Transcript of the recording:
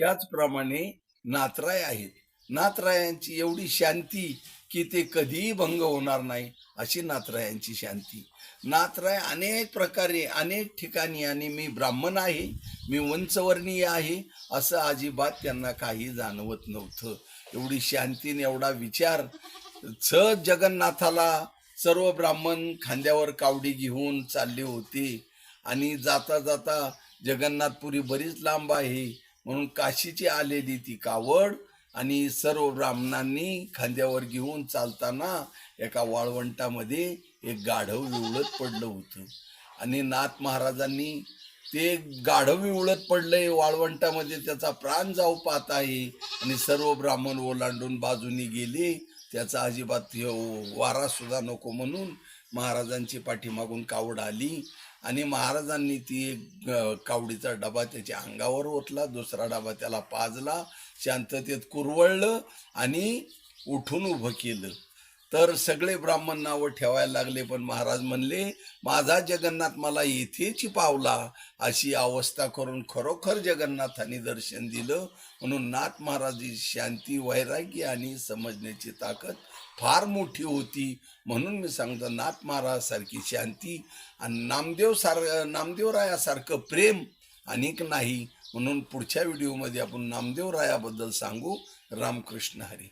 त्याचप्रमाणे नाथराय आहेत. नाथरायांची एवढी शांती की ते कधीही भंग होणार नाही, अशी नाथरायांची शांती. नाथराय अनेक प्रकारे अनेक ठिकाणी, आणि मी ब्राह्मण आहे, मी वंशवर्णीय आहे, असं अजिबात त्यांना काही जाणवत नव्हतं. एवढी शांतीने एवढा विचार. सहज जगन्नाथाला सर्व ब्राह्मण खांद्यावर कावडी घेऊन चालले होते, आणि जाता जाता जगन्नाथपुरी बरीच लांब आहे म्हणून काशीची आलेली ती कावड आणि सर्व ब्राह्मणांनी खांद्यावर घेऊन चालताना एका वाळवंटामध्ये एक गाढव विवळत पडलं होतं. आणि नाथ महाराजांनी ते गाढव विवळत पडलंय वाळवंटामध्ये, त्याचा प्राण जाऊ पाहत आहे, आणि सर्व ब्राह्मण ओलांडून बाजूनी गेले. त्याचा अजिबात वारा सुद्धा नको म्हणून महाराजांची पाठीमागून कावड आली, आणि महाराजांनी ती कावडीचा डबा त्याच्या अंगावर ओतला, दुसरा डबा त्याला पाजला, शांततेत कुरवळलं आणि उठून उभं केलं. तर सगळे ब्राह्मण नावं ठेवायला लागले, पण महाराज म्हणले, माझा जगन्नाथ मला येथेच पावला, अशी अवस्था करून खरोखर जगन्नाथाने दर्शन दिलं. म्हणून नाथ महाराजांची शांती, वैराग्य आणि समजण्याची ताकद फार मोठी होती. म्हणून मी सांगतो, नाथ महाराज सारखी शांती आणि नामदेवरायासारखं प्रेम अनेक नाही. म्हणून पुढच्या व्हिडिओमध्ये आपण नामदेवरायाबद्दल सांगू. रामकृष्ण हरी.